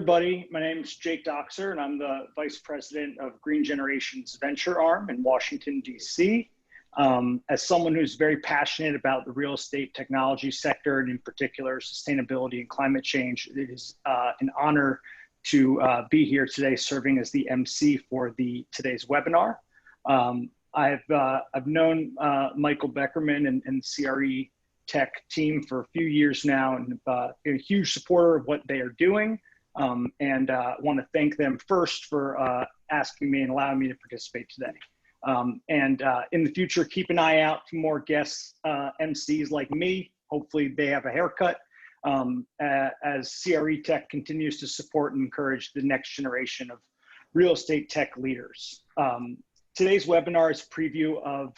everybody. My name is Jake Doxer, and I'm the Vice President of Green Generation's Venture Arm in Washington, D.C. As someone who's very passionate about the real estate technology sector, and in particular, sustainability and climate change, it is an honor to be here today serving as the MC for today's webinar. I've known Michael Beckerman and CREtech team for a few years now, and been a huge supporter of what they are doing. And want to thank them first for asking me and allowing me to participate today. In the future, keep an eye out for more guests, MCs like me. Hopefully they have a haircut as CREtech continues to support and encourage the next generation of real estate tech leaders. Today's webinar is a preview of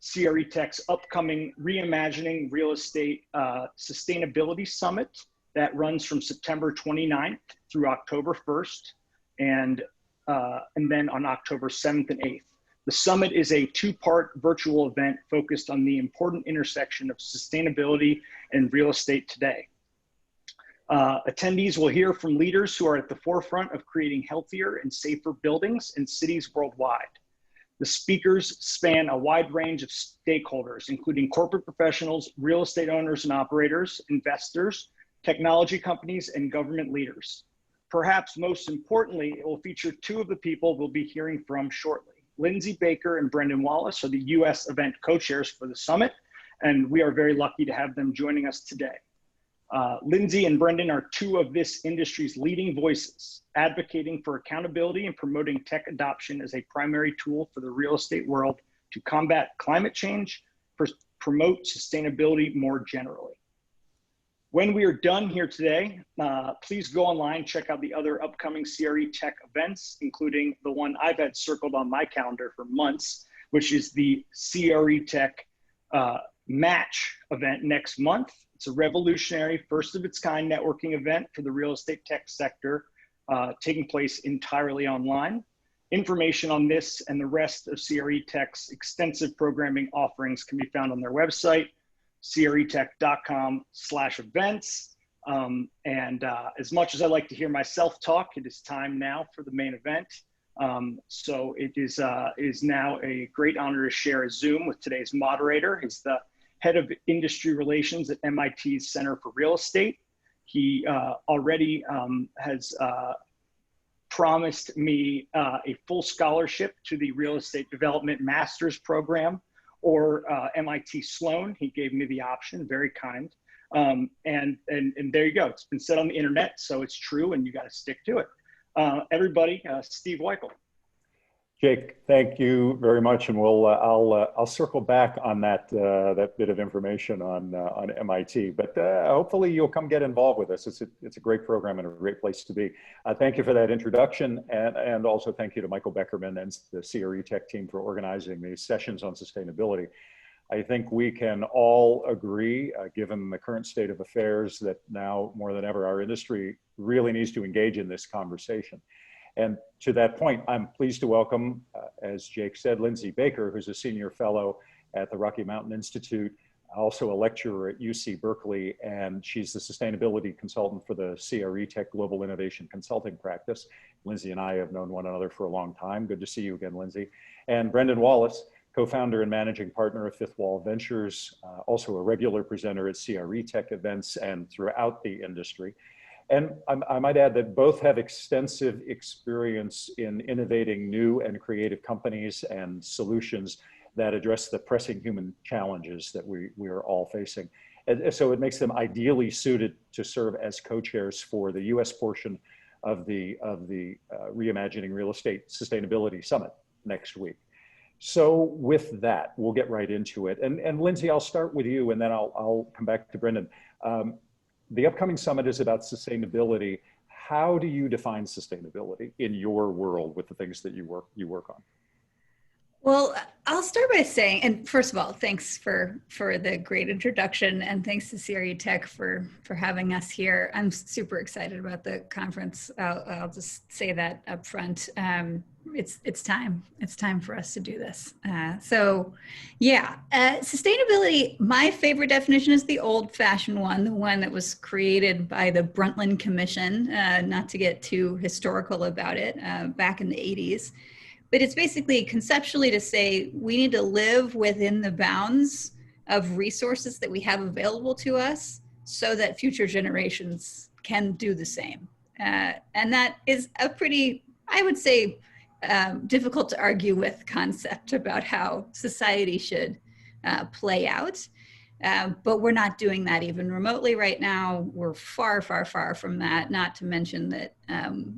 CREtech's upcoming Reimagining Real Estate Sustainability Summit that runs from September 29th through October 1st, and then on October 7th and 8th. The summit is a two-part virtual event focused on the important intersection of sustainability and real estate today. Attendees will hear from leaders who are at the forefront of creating healthier and safer buildings in cities worldwide. The speakers span a wide range of stakeholders, including corporate professionals, real estate owners and operators, investors, technology companies, and government leaders. Perhaps most importantly, it will feature two of the people we'll be hearing from shortly. Lindsay Baker and Brendan Wallace are the U.S. event co-chairs for the summit, and we are very lucky to have them joining us today. Lindsay and Brendan are two of this industry's leading voices, advocating for accountability and promoting tech adoption as a primary tool for the real estate world to combat climate change, promote sustainability more generally. When we are done here today, please go online, check out the other upcoming CREtech events, including the one I've had circled on my calendar for months, which is the CREtech Match event next month. It's a revolutionary, first of its kind networking event for the real estate tech sector, taking place entirely online. Information on this and the rest of CREtech's extensive programming offerings can be found on their website, CREtech.com/events. As much as I like to hear myself talk, it is time now for the main event. So it is now a great honor to share a Zoom with today's moderator. He's the head of industry relations at MIT's Center for Real Estate. He already has promised me a full scholarship to the Real Estate Development Master's Program, or MIT Sloan. He gave me the option, very kind. And there you go. It's been said on the internet, so it's true, and you got to stick to it. Everybody, Steve Weikal. Jake, thank you very much, and I'll circle back on that bit of information on MIT. But hopefully you'll come get involved with us. It's a great program and a great place to be. Thank you for that introduction, and also thank you to Michael Beckerman and the CREtech team for organizing these sessions on sustainability. I think we can all agree, given the current state of affairs, that now more than ever our industry really needs to engage in this conversation. And to that point, I'm pleased to welcome, as Jake said, Lindsay Baker, who's a senior fellow at the Rocky Mountain Institute, also a lecturer at UC Berkeley, and she's the sustainability consultant for the CREtech Global Innovation Consulting practice. Lindsay and I have known one another for a long time. Good to see you again, Lindsay. And Brendan Wallace, co-founder and managing partner of Fifth Wall Ventures, also a regular presenter at CREtech events and throughout the industry. And I might add that both have extensive experience in innovating new and creative companies and solutions that address the pressing human challenges that we are all facing. And so it makes them ideally suited to serve as co-chairs for the US portion of the Reimagining Real Estate Sustainability Summit next week. So with that, we'll get right into it. And Lindsay, I'll start with you, and then I'll come back to Brendan. The upcoming summit is about sustainability. How do you define sustainability in your world with the things that you work on? Well, I'll start by saying, and first of all, thanks for the great introduction, and thanks to CREtech for having us here. I'm super excited about the conference. I'll just say that up front. It's time. It's time for us to do this. Sustainability. My favorite definition is the old-fashioned one, the one that was created by the Brundtland Commission. Not to get too historical about it, back in the 80s. But it's basically conceptually to say we need to live within the bounds of resources that we have available to us so that future generations can do the same. And that is a pretty, I would say, difficult to argue with concept about how society should play out. But we're not doing that even remotely right now. We're far, far, far from that, not to mention that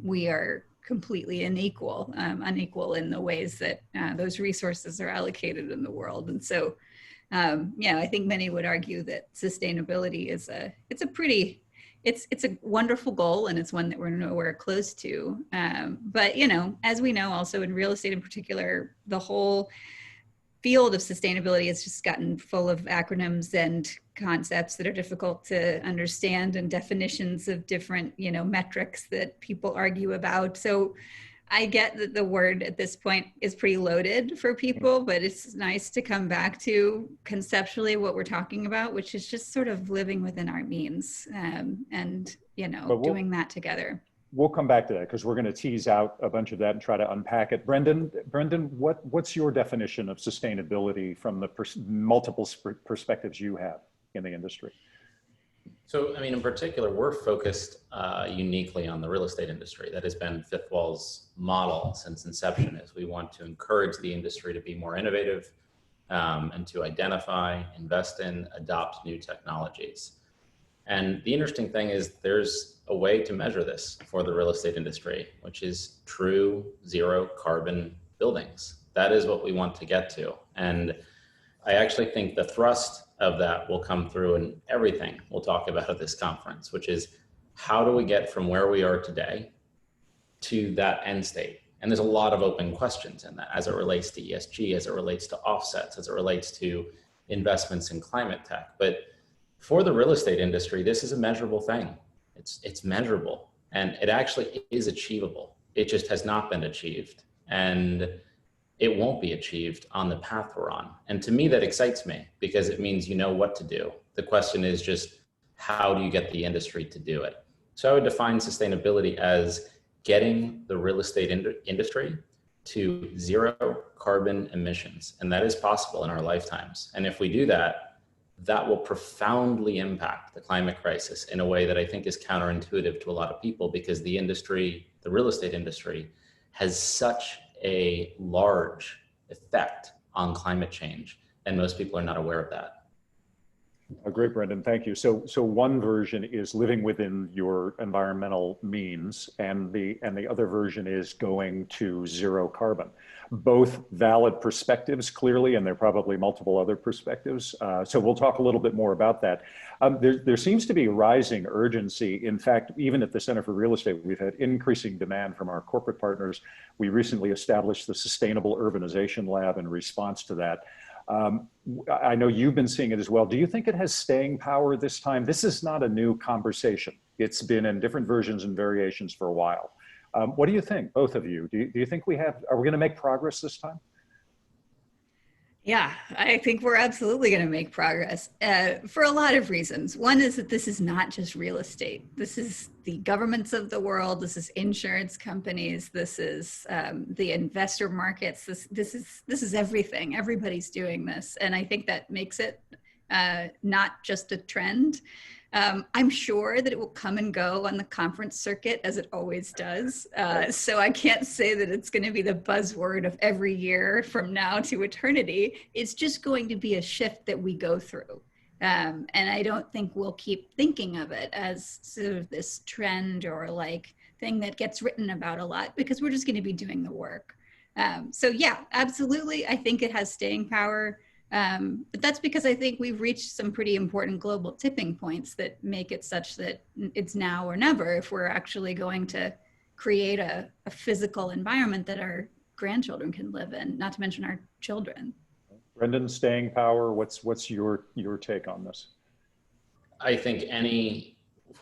we are completely unequal in the ways that those resources are allocated in the world. And so, I think many would argue that sustainability is it's a wonderful goal, and it's one that we're nowhere close to. But, as we know, also in real estate in particular, the whole field of sustainability has just gotten full of acronyms and concepts that are difficult to understand, and definitions of different, metrics that people argue about. So I get that the word at this point is pretty loaded for people, but it's nice to come back to conceptually what we're talking about, which is just sort of living within our means, and doing that together. We'll come back to that because we're going to tease out a bunch of that and try to unpack it. Brendan, what's your definition of sustainability from the multiple perspectives you have in the industry? So, in particular, we're focused uniquely on the real estate industry. That has been Fifth Wall's model since inception, is we want to encourage the industry to be more innovative and to identify, invest in, adopt new technologies. And the interesting thing is there's a way to measure this for the real estate industry, which is true zero carbon buildings. That is what we want to get to. And I actually think the thrust of that will come through in everything we'll talk about at this conference, which is how do we get from where we are today to that end state? And there's a lot of open questions in that as it relates to ESG, as it relates to offsets, as it relates to investments in climate tech. But for the real estate industry, this is a measurable thing. It's measurable, and it actually is achievable. It just has not been achieved, and it won't be achieved on the path we're on. And to me, that excites me because it means you know what to do. The question is just, how do you get the industry to do it? So I would define sustainability as getting the real estate industry to zero carbon emissions. And that is possible in our lifetimes. And if we do that, that will profoundly impact the climate crisis in a way that I think is counterintuitive to a lot of people, because the industry, the real estate industry, has such a large effect on climate change, and most people are not aware of that. Great, Brendan, thank you. So one version is living within your environmental means, and the other version is going to zero carbon. Both valid perspectives, clearly, and there are probably multiple other perspectives. So we'll talk a little bit more about that. There seems to be rising urgency. In fact, even at the Center for Real Estate, we've had increasing demand from our corporate partners. We recently established the Sustainable Urbanization Lab in response to that. I know you've been seeing it as well. Do you think it has staying power this time? This is not a new conversation. It's been in different versions and variations for a while. What do you think, both of you? Do you think are we going to make progress this time? Yeah, I think we're absolutely going to make progress for a lot of reasons. One is that this is not just real estate. This is the governments of the world. This is insurance companies. This is the investor markets. This is everything. Everybody's doing this. And I think that makes it not just a trend. I'm sure that it will come and go on the conference circuit, as it always does. So I can't say that it's going to be the buzzword of every year from now to eternity. It's just going to be a shift that we go through. And I don't think we'll keep thinking of it as sort of this trend or like thing that gets written about a lot, because we're just going to be doing the work. So yeah, absolutely. I think it has staying power. But that's because I think we've reached some pretty important global tipping points that make it such that it's now or never if we're actually going to create a physical environment that our grandchildren can live in, not to mention our children. Brendan, staying power, what's your take on this? I think any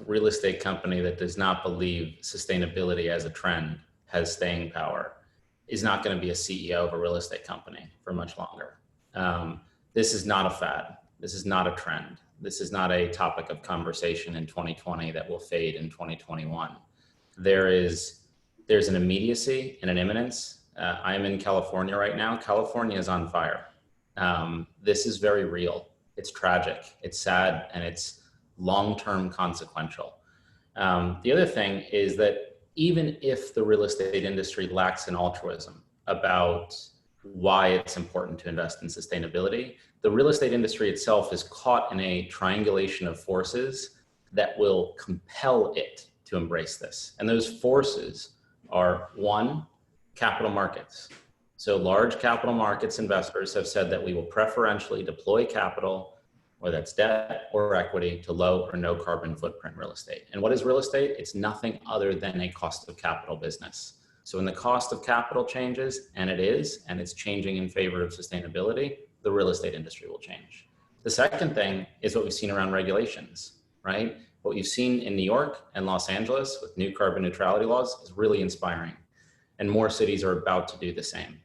real estate company that does not believe sustainability as a trend has staying power is not going to be a CEO of a real estate company for much longer. This is not a fad. This is not a trend. This is not a topic of conversation in 2020 that will fade in 2021. There's an immediacy and an imminence. I'm in California right now. California is on fire. This is very real. It's tragic, it's sad, and it's long-term consequential. The other thing is that even if the real estate industry lacks an altruism about why it's important to invest in sustainability, the real estate industry itself is caught in a triangulation of forces that will compel it to embrace this. And those forces are, one, capital markets. So large capital markets investors have said that we will preferentially deploy capital, whether that's debt or equity, to low or no carbon footprint real estate. And what is real estate? It's nothing other than a cost of capital business. So when the cost of capital changes, and it's changing in favor of sustainability, the real estate industry will change. The second thing is what we've seen around regulations, right? What you've seen in New York and Los Angeles with new carbon neutrality laws is really inspiring. And more cities are about to do the same.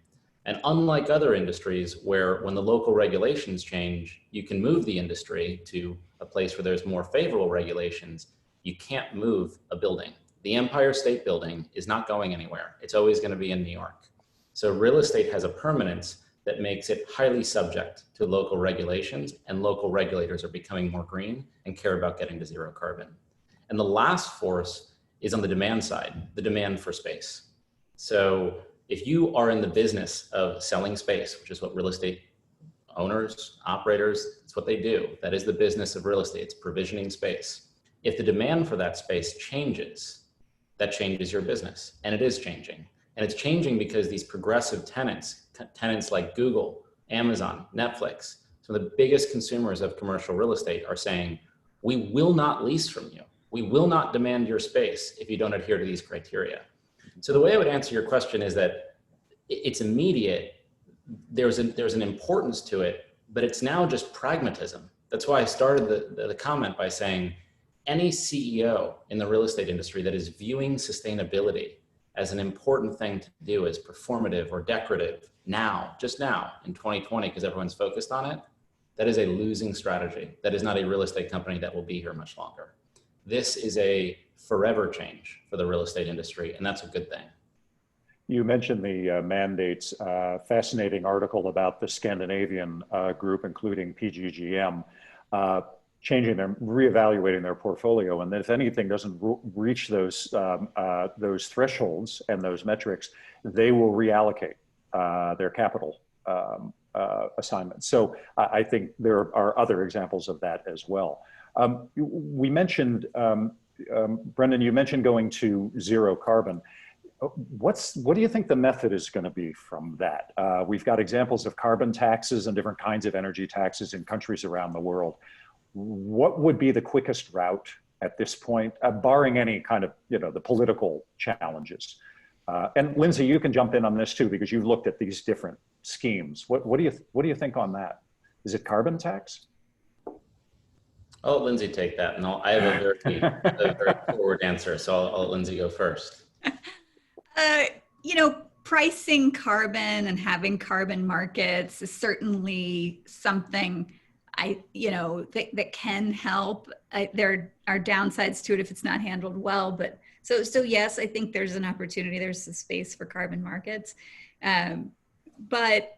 And unlike other industries where when the local regulations change, you can move the industry to a place where there's more favorable regulations, you can't move a building. The Empire State Building is not going anywhere. It's always going to be in New York. So real estate has a permanence that makes it highly subject to local regulations, and local regulators are becoming more green and care about getting to zero carbon. And the last force is on the demand side, the demand for space. So if you are in the business of selling space, which is what real estate owners, operators, it's what they do. That is the business of real estate. It's provisioning space. If the demand for that space changes, that changes your business. And it is changing. And it's changing because these progressive tenants like Google, Amazon, Netflix, some of the biggest consumers of commercial real estate are saying, we will not lease from you. We will not demand your space if you don't adhere to these criteria. So the way I would answer your question is that it's immediate. There's an importance to it, but it's now just pragmatism. That's why I started the comment by saying any CEO in the real estate industry that is viewing sustainability as an important thing to do, as performative or decorative now, just now in 2020, because everyone's focused on it, that is a losing strategy. That is not a real estate company that will be here much longer. This is a forever change for the real estate industry, and that's a good thing. You mentioned the mandates. Fascinating article about the Scandinavian group, including PGGM, reevaluating their portfolio, and that if anything doesn't reach those thresholds and those metrics, they will reallocate their capital assignments. So I think there are other examples of that as well. We mentioned, Brendan, you mentioned going to zero carbon. What do you think the method is going to be from that? We've got examples of carbon taxes and different kinds of energy taxes in countries around the world. What would be the quickest route at this point, barring any kind of, the political challenges? And Lindsay, you can jump in on this too, because you've looked at these different schemes. What do you think on that? Is it carbon tax? I'll let Lindsay take that, and I have a very forward answer, so I'll let Lindsay go first. Pricing carbon and having carbon markets is certainly something that can help. There are downsides to it if it's not handled well, but so yes, I think there's an opportunity. There's a space for carbon markets, but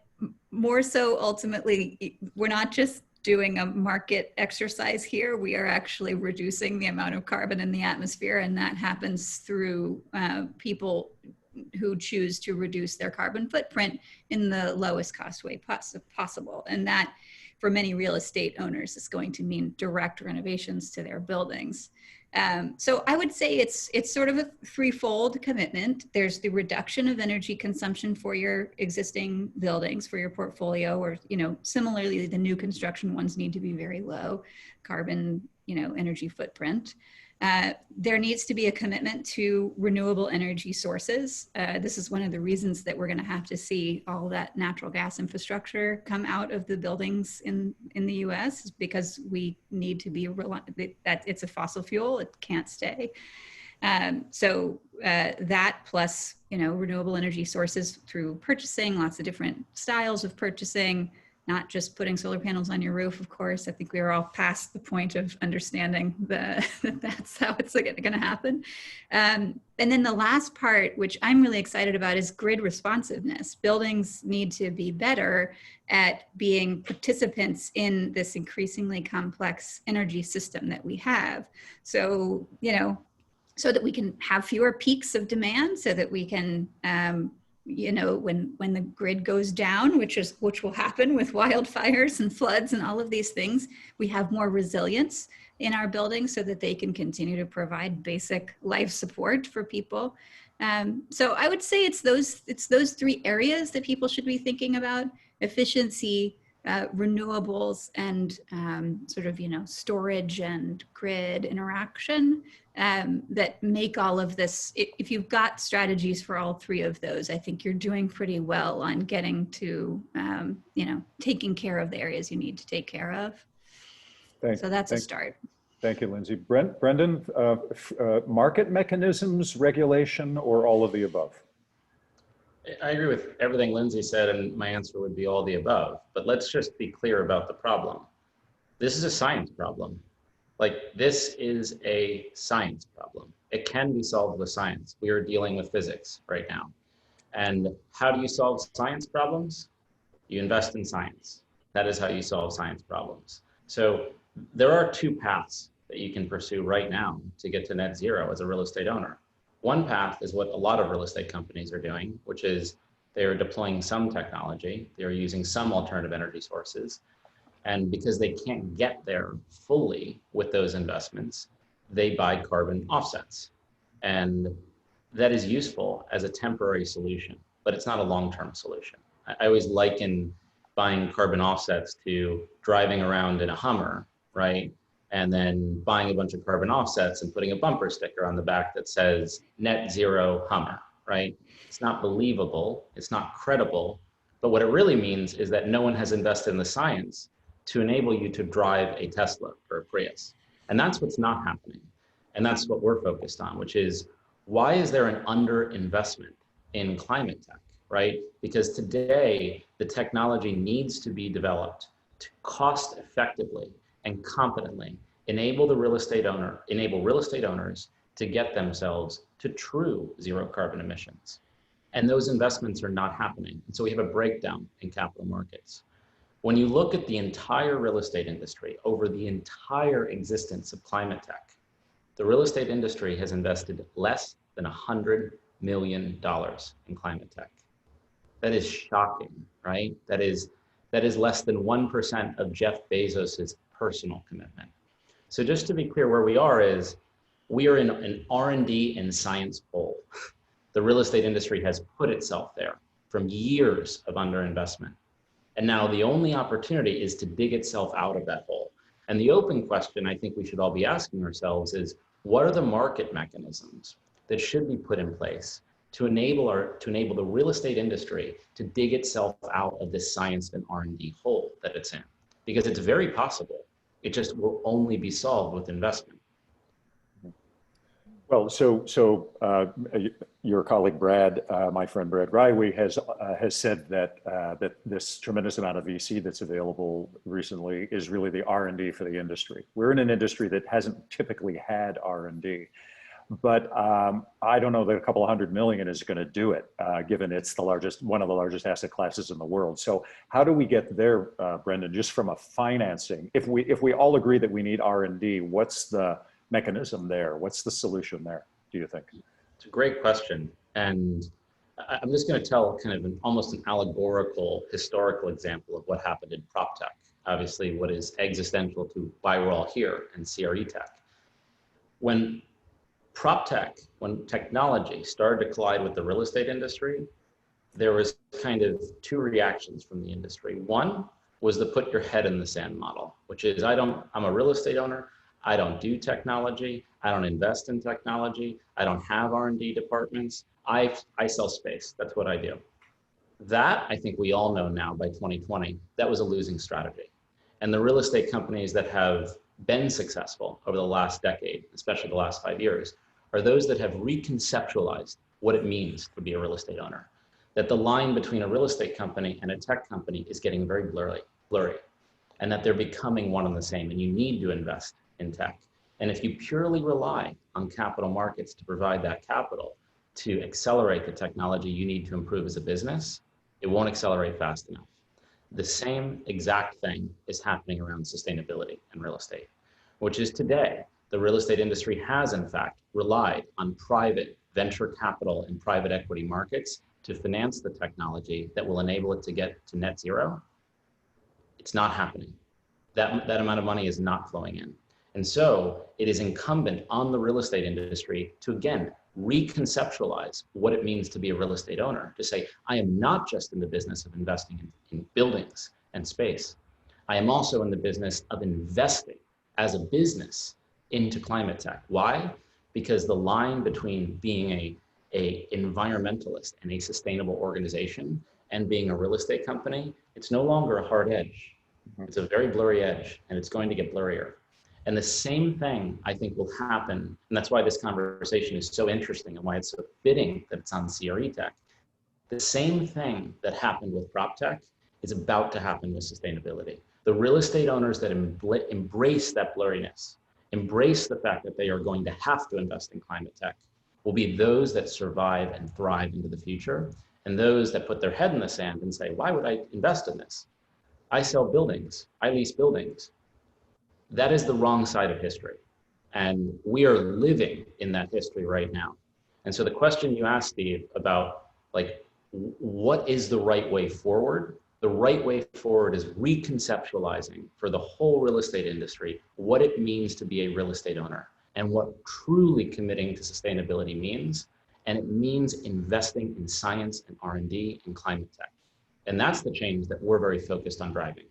more so ultimately, we're not just doing a market exercise here. We are actually reducing the amount of carbon in the atmosphere, and that happens through people who choose to reduce their carbon footprint in the lowest cost way possible. And that, for many real estate owners, is going to mean direct renovations to their buildings. So I would say it's sort of a threefold commitment. There's the reduction of energy consumption for your existing buildings, for your portfolio, or similarly, the new construction ones need to be very low carbon, energy footprint. There needs to be a commitment to renewable energy sources. This is one of the reasons that we're going to have to see all that natural gas infrastructure come out of the buildings in the US, is because we need to be that it's a fossil fuel, it can't stay. That plus, renewable energy sources through purchasing, lots of different styles of purchasing, not just putting solar panels on your roof, of course. I think we are all past the point of understanding that that's how it's going to happen. And then the last part, which I'm really excited about, is grid responsiveness. Buildings need to be better at being participants in this increasingly complex energy system that we have. So, so that we can have fewer peaks of demand, so that we can, when the grid goes down, which will happen with wildfires and floods and all of these things, we have more resilience in our buildings so that they can continue to provide basic life support for people. So I would say it's those three areas that people should be thinking about: efficiency, renewables, and storage and grid interaction, that make all of this. If you've got strategies for all three of those, I think you're doing pretty well on getting to, taking care of the areas you need to take care of. So that's a start. Thank you, Lindsay. Brendan, market mechanisms, regulation, or all of the above? I agree with everything Lindsay said, and my answer would be all the above. But let's just be clear about the problem. This is a science problem. This is a science problem. It can be solved with science. We are dealing with physics right now. And how do you solve science problems? You invest in science. That is how you solve science problems. So there are two paths that you can pursue right now to get to net zero as a real estate owner. One path is what a lot of real estate companies are doing, which is they're deploying some technology, they're using some alternative energy sources, and because they can't get there fully with those investments, they buy carbon offsets. And that is useful as a temporary solution, but it's not a long-term solution. I always liken buying carbon offsets to driving around in a Hummer, right? And then buying a bunch of carbon offsets and putting a bumper sticker on the back that says net zero Hummer, right? It's not believable, it's not credible, but what it really means is that no one has invested in the science to enable you to drive a Tesla or a Prius. And that's what's not happening. And that's what we're focused on, which is, why is there an underinvestment in climate tech, right? Because today, the technology needs to be developed to cost effectively and competently enable real estate owners to get themselves to true zero carbon emissions. And those investments are not happening. And so we have a breakdown in capital markets. When you look at the entire real estate industry over the entire existence of climate tech, the real estate industry has invested less than $100 million in climate tech. That is shocking, right? That is less than 1% of Jeff Bezos's personal commitment. So just to be clear, where we are is, we are in an R&D and science hole. The real estate industry has put itself there from years of underinvestment. And now the only opportunity is to dig itself out of that hole. And the open question I think we should all be asking ourselves is, what are the market mechanisms that should be put in place to enable the real estate industry to dig itself out of this science and R&D hole that it's in? Because it's very possible. It just will only be solved with investment. Well, your colleague Brad, my friend Brad Reiwe, has said that this tremendous amount of VC that's available recently is really the R&D for the industry. We're in an industry that hasn't typically had R&D, but I don't know that a couple of $100 million is going to do it, given it's one of the largest asset classes in the world. So how do we get there, Brendan? Just from a financing, if we all agree that we need R&D, what's the mechanism there? What's the solution there, do you think? It's a great question. And I'm just going to tell kind of almost an allegorical, historical example of what happened in PropTech. Obviously, what is existential to why we're all here in CREtech. When PropTech, when technology started to collide with the real estate industry, there was kind of two reactions from the industry. One was the put your head in the sand model, which is, I'm a real estate owner. I don't do technology. I don't invest in technology. I don't have R&D departments. I sell space. That's what I do. That, I think we all know now by 2020, that was a losing strategy. And the real estate companies that have been successful over the last decade, especially the last 5 years, are those that have reconceptualized what it means to be a real estate owner. That the line between a real estate company and a tech company is getting very blurry, and that they're becoming one and the same, and you need to invest in tech. And if you purely rely on capital markets to provide that capital to accelerate the technology you need to improve as a business, it won't accelerate fast enough. The same exact thing is happening around sustainability in real estate, which is today, the real estate industry has in fact relied on private venture capital and private equity markets to finance the technology that will enable it to get to net zero. It's not happening. That amount of money is not flowing in. And so it is incumbent on the real estate industry to, again, reconceptualize what it means to be a real estate owner, to say, I am not just in the business of investing in buildings and space. I am also in the business of investing as a business into climate tech. Why? Because the line between being a environmentalist and a sustainable organization and being a real estate company, it's no longer a hard edge. It's a very blurry edge, and it's going to get blurrier. And the same thing, I think, will happen, and that's why this conversation is so interesting and why it's so fitting that it's on CREtech. The same thing that happened with PropTech is about to happen with sustainability. The real estate owners that embrace that blurriness, embrace the fact that they are going to have to invest in climate tech, will be those that survive and thrive into the future, and those that put their head in the sand and say, why would I invest in this? I sell buildings, I lease buildings. That is the wrong side of history. And we are living in that history right now. And so the question you asked, Steve, about like, what is the right way forward? The right way forward is reconceptualizing for the whole real estate industry what it means to be a real estate owner and what truly committing to sustainability means. And it means investing in science and R&D and climate tech. And that's the change that we're very focused on driving.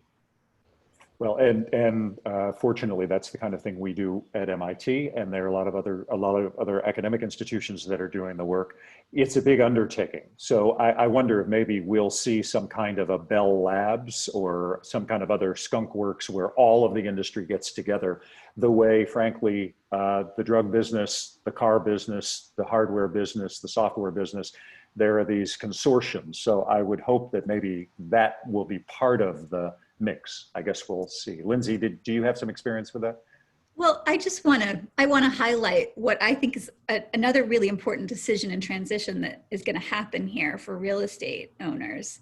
Well, and fortunately, that's the kind of thing we do at MIT, and there are a lot of other academic institutions that are doing the work. It's a big undertaking. So I wonder if maybe we'll see some kind of a Bell Labs or some kind of other skunk works where all of the industry gets together the way, frankly, the drug business, the car business, the hardware business, the software business, there are these consortiums. So I would hope that maybe that will be part of the mix. I guess we'll see. Lindsay, do you have some experience with that? Well, I want to highlight what I think is another really important decision and transition that is going to happen here for real estate owners,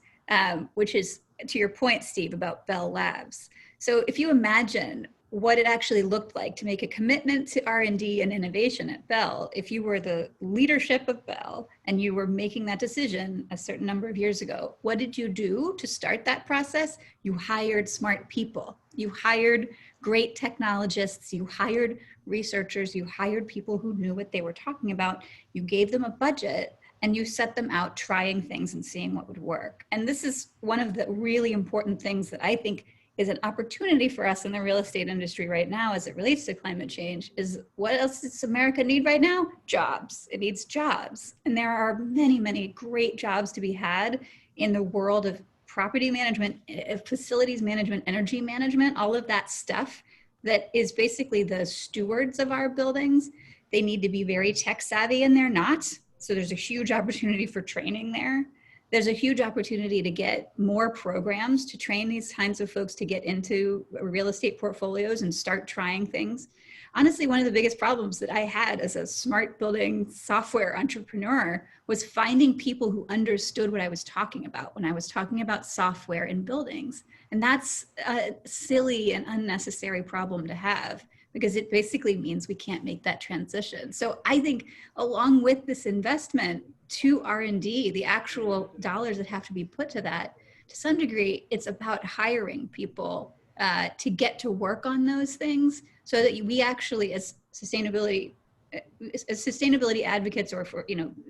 which is, to your point, Steve, about Bell Labs. So if you imagine what it actually looked like to make a commitment to R&D and innovation at Bell, if you were the leadership of Bell and you were making that decision a certain number of years ago, what did you do to start that process? You hired smart people. You hired great technologists. You hired researchers. You hired people who knew what they were talking about. You gave them a budget and you set them out trying things and seeing what would work. And this is one of the really important things that I think is an opportunity for us in the real estate industry right now as it relates to climate change. Is what else does America need right now? Jobs. It needs jobs. And there are many, many great jobs to be had in the world of property management, facilities management, energy management, all of that stuff that is basically the stewards of our buildings. They need to be very tech savvy and they're not. So there's a huge opportunity for training there. There's a huge opportunity to get more programs to train these kinds of folks to get into real estate portfolios and start trying things. Honestly, one of the biggest problems that I had as a smart building software entrepreneur was finding people who understood what I was talking about when I was talking about software in buildings. And that's a silly and unnecessary problem to have, because it basically means we can't make that transition. So I think along with this investment to R&D, the actual dollars that have to be put to that, to some degree, it's about hiring people to get to work on those things so that we actually, as sustainability as sustainability advocates, or for,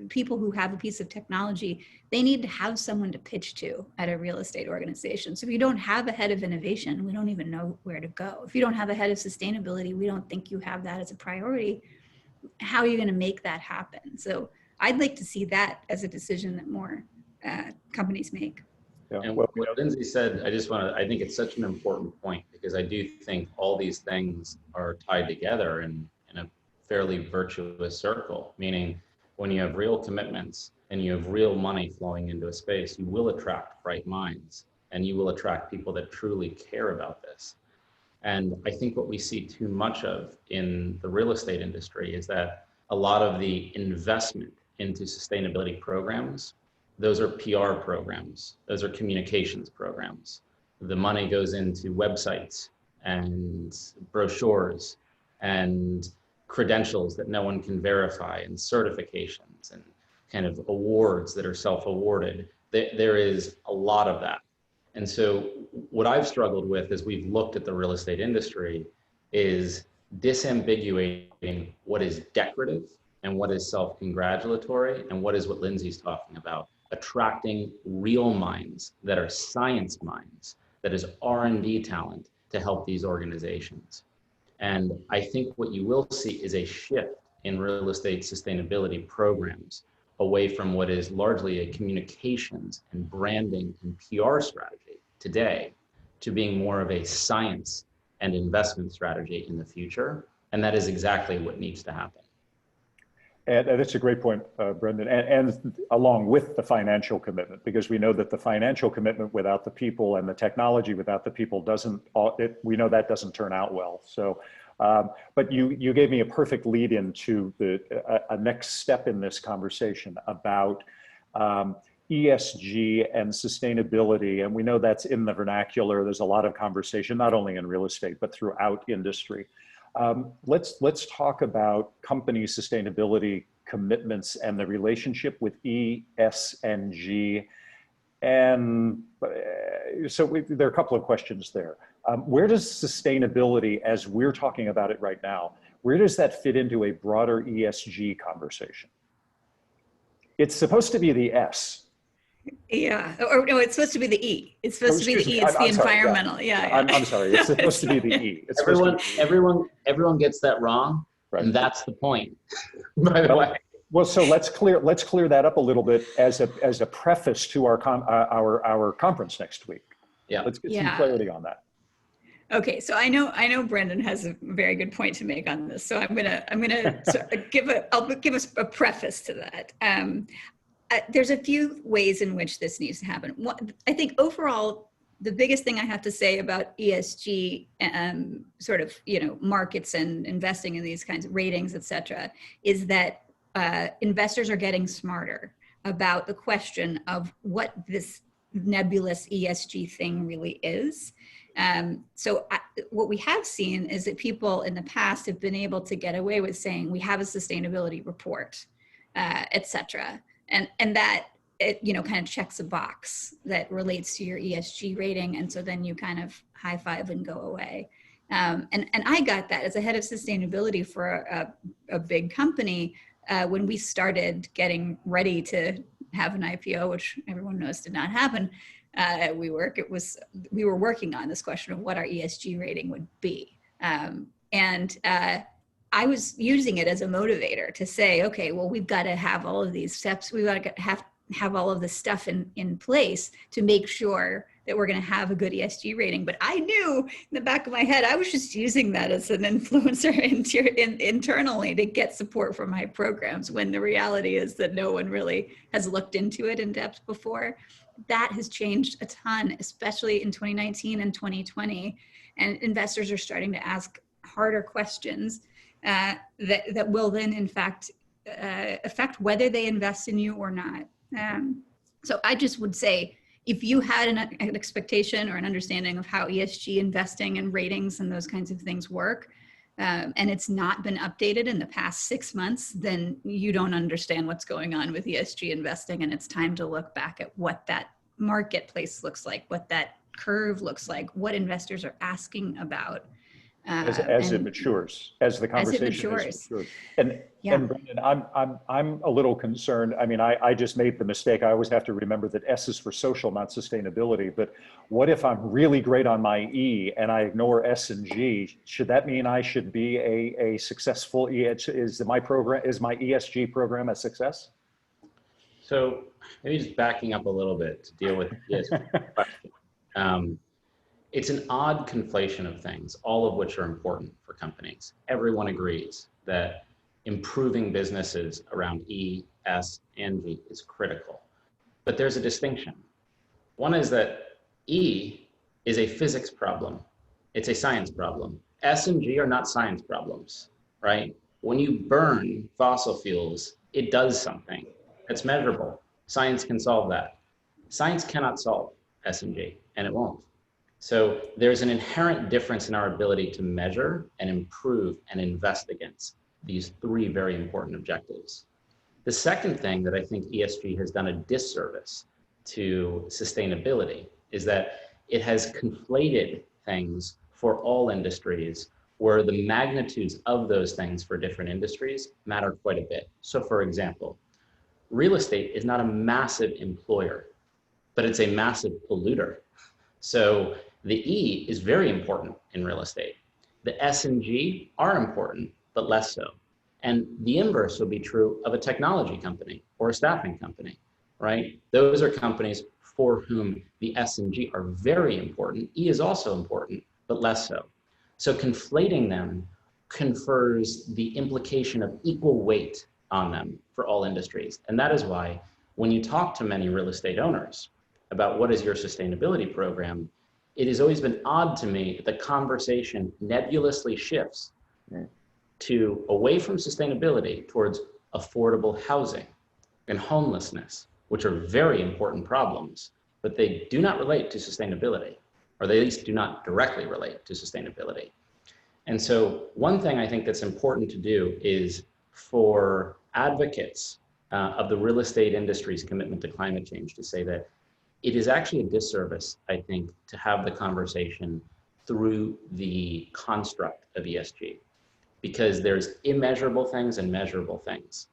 people who have a piece of technology, they need to have someone to pitch to at a real estate organization. So if you don't have a head of innovation, we don't even know where to go. If you don't have a head of sustainability, we don't think you have that as a priority. How are you going to make that happen? So I'd like to see that as a decision that more companies make. Yeah. And what Lindsay said, I think it's such an important point, because I do think all these things are tied together in a fairly virtuous circle, meaning when you have real commitments and you have real money flowing into a space, you will attract bright minds, and you will attract people that truly care about this. And I think what we see too much of in the real estate industry is that a lot of the investment into sustainability programs, those are PR programs, those are communications programs. The money goes into websites and brochures and credentials that no one can verify, and certifications and kind of awards that are self-awarded. There is a lot of that. And so what I've struggled with as we've looked at the real estate industry is disambiguating what is decorative and what is self-congratulatory, and what is what Lindsay's talking about, attracting real minds that are science minds, that is R&D talent to help these organizations. And I think what you will see is a shift in real estate sustainability programs away from what is largely a communications and branding and PR strategy today to being more of a science and investment strategy in the future. And that is exactly what needs to happen. And that's a great point, Brendan, and along with the financial commitment, because we know that the financial commitment without the people and the technology without the people we know that doesn't turn out well. So, but you gave me a perfect lead into a next step in this conversation about ESG and sustainability. And we know that's in the vernacular. There's a lot of conversation, not only in real estate, but throughout industry. Let's talk about company sustainability commitments and the relationship with E, S, and G. And so there are a couple of questions there. Where does sustainability, as we're talking about it right now, where does that fit into a broader ESG conversation? It's supposed to be the S. Yeah, or no, it's supposed to be the E. It's supposed to be the E. It's the environmental. Yeah. I'm sorry. It's supposed to be the E. It's everyone gets that wrong, right. And that's the point. By the way. Well, so let's clear that up a little bit as a preface to our conference next week. Yeah. Let's get some clarity on that. Okay, so I know Brendan has a very good point to make on this. So I'm gonna give a preface to that. There's a few ways in which this needs to happen. I think overall, the biggest thing I have to say about ESG, markets and investing in these kinds of ratings, et cetera, is that investors are getting smarter about the question of what this nebulous ESG thing really is. What we have seen is that people in the past have been able to get away with saying, we have a sustainability report, et cetera. And that it, kind of checks a box that relates to your ESG rating. And so then you kind of high five and go away. And I got that as a head of sustainability for a big company when we started getting ready to have an IPO, which everyone knows did not happen at WeWork. We were working on this question of what our ESG rating would be. I was using it as a motivator to say, okay, well, we've got to have all of these steps. We've got to have all of this stuff in place to make sure that we're going to have a good ESG rating. But I knew in the back of my head, I was just using that as an influencer internally to get support for my programs, when the reality is that no one really has looked into it in depth before. That has changed a ton, especially in 2019 and 2020. And investors are starting to ask harder questions that will then, in fact, affect whether they invest in you or not. So I just would say, if you had an expectation or an understanding of how ESG investing and ratings and those kinds of things work, and it's not been updated in the past 6 months, then you don't understand what's going on with ESG investing, and it's time to look back at what that marketplace looks like, what that curve looks like, what investors are asking about. As it matures, as the conversation matures. And Brendan, I'm a little concerned. I mean, I just made the mistake. I always have to remember that S is for social, not sustainability. But what if I'm really great on my E and I ignore S and G? Should that mean I should be a successful is my ESG program a success? So maybe just backing up a little bit to deal with the ESG question. It's an odd conflation of things, all of which are important for companies. Everyone agrees that improving businesses around E, S, and G is critical. But there's a distinction. One is that E is a physics problem. It's a science problem. S and G are not science problems, right? When you burn fossil fuels, it does something. It's measurable. Science can solve that. Science cannot solve S and G, and it won't. So there's an inherent difference in our ability to measure and improve and invest against these three very important objectives. The second thing that I think ESG has done a disservice to sustainability is that it has conflated things for all industries where the magnitudes of those things for different industries matter quite a bit. So for example, real estate is not a massive employer, but it's a massive polluter. So the E is very important in real estate. The S and G are important, but less so. And the inverse will be true of a technology company or a staffing company, right? Those are companies for whom the S and G are very important. E is also important, but less so. So conflating them confers the implication of equal weight on them for all industries. And that is why when you talk to many real estate owners about what is your sustainability program, it has always been odd to me that the conversation nebulously shifts to away from sustainability towards affordable housing and homelessness, which are very important problems, but they do not relate to sustainability, or they at least do not directly relate to sustainability. And so one thing I think that's important to do is for advocates of the real estate industry's commitment to climate change to say that it is actually a disservice, I think, to have the conversation through the construct of ESG, because there's immeasurable things and measurable things.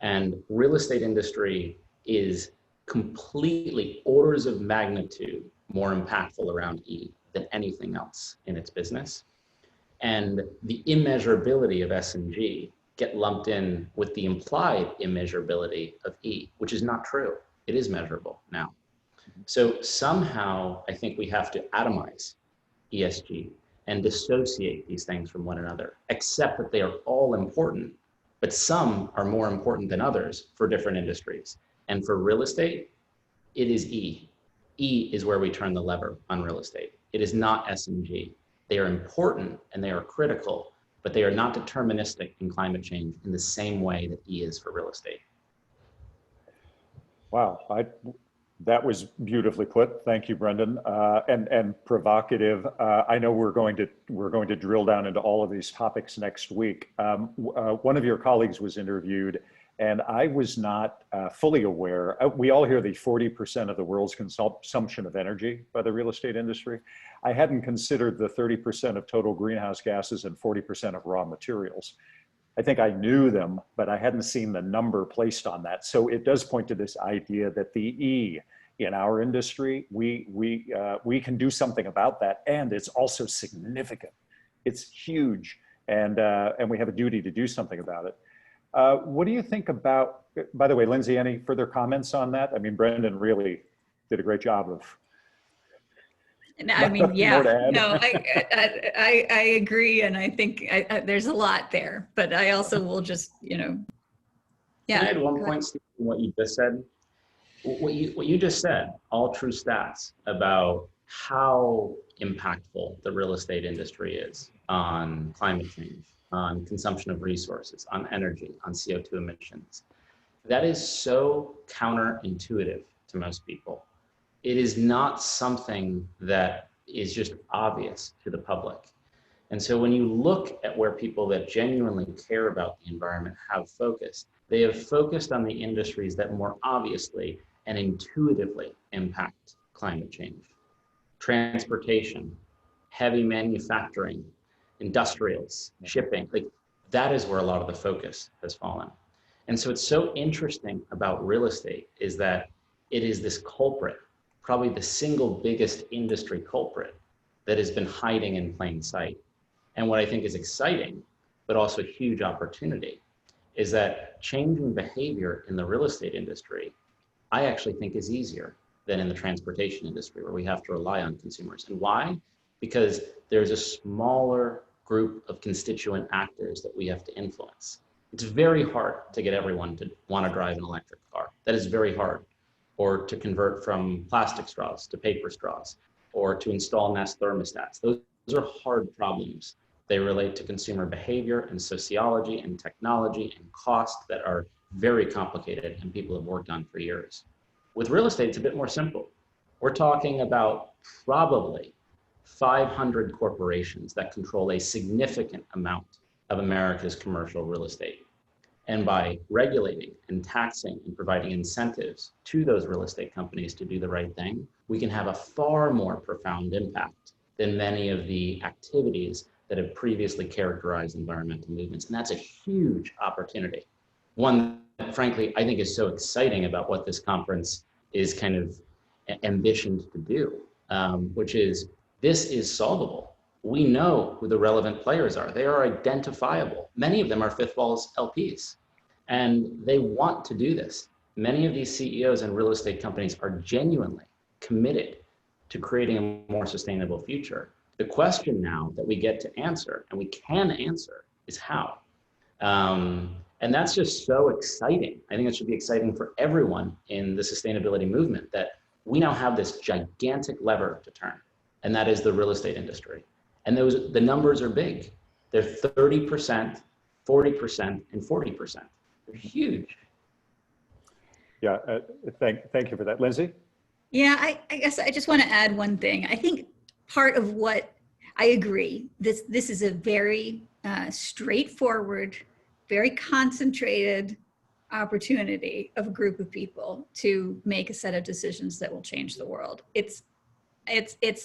And real estate industry is completely orders of magnitude more impactful around E than anything else in its business. And the immeasurability of S and G get lumped in with the implied immeasurability of E, which is not true. It is measurable now. So somehow I think we have to atomize ESG and dissociate these things from one another, accept that they are all important, but some are more important than others for different industries. And for real estate, it is E. E is where we turn the lever on real estate. It is not S and G. They are important and they are critical, but they are not deterministic in climate change in the same way that E is for real estate. Wow, that was beautifully put. Thank you, Brendan, and provocative. I know we're going to drill down into all of these topics next week. One of your colleagues was interviewed, and I was not fully aware. We all hear the 40% of the world's consumption of energy by the real estate industry. I hadn't considered the 30% of total greenhouse gases and 40% of raw materials. I think I knew them, but I hadn't seen the number placed on that. So it does point to this idea that the E in our industry, we can do something about that, and it's also significant. It's huge, and we have a duty to do something about it. What do you think about? By the way, Lindsay, any further comments on that? I mean, Brendan really did a great job of. I mean, yeah, no, I agree. And I think there's a lot there, but I also will just, yeah. Can I add one point, Steve, on what you just said? What you just said, all true stats about how impactful the real estate industry is on climate change, on consumption of resources, on energy, on CO2 emissions. That is so counterintuitive to most people. It is not something that is just obvious to the public. And so when you look at where people that genuinely care about the environment have focused, they have focused on the industries that more obviously and intuitively impact climate change. Transportation, heavy manufacturing, industrials, shipping, like that is where a lot of the focus has fallen. And so it's so interesting about real estate is that it is this culprit, probably the single biggest industry culprit that has been hiding in plain sight. And what I think is exciting, but also a huge opportunity, is that changing behavior in the real estate industry, I actually think is easier than in the transportation industry where we have to rely on consumers. And why? Because there's a smaller group of constituent actors that we have to influence. It's very hard to get everyone to want to drive an electric car. That is very hard. Or to convert from plastic straws to paper straws, or to install Nest thermostats. Those are hard problems. They relate to consumer behavior and sociology and technology and cost that are very complicated and people have worked on for years. With real estate, it's a bit more simple. We're talking about probably 500 corporations that control a significant amount of America's commercial real estate. And by regulating and taxing and providing incentives to those real estate companies to do the right thing, we can have a far more profound impact than many of the activities that have previously characterized environmental movements. And that's a huge opportunity. One that, frankly, I think is so exciting about what this conference is kind of ambitioned to do, which is this is solvable. We know who the relevant players are. They are identifiable. Many of them are Fifth Wall's LPs, and they want to do this. Many of these CEOs and real estate companies are genuinely committed to creating a more sustainable future. The question now that we get to answer, and we can answer, is how. And that's just so exciting. I think it should be exciting for everyone in the sustainability movement that we now have this gigantic lever to turn, and that is the real estate industry. And the numbers are big. They're 30%, 40%, and 40%. They're huge. Yeah, thank you for that. Lindsay? Yeah, I guess I just want to add one thing. I think part of what I agree, this is a very straightforward, very concentrated opportunity of a group of people to make a set of decisions that will change the world. It's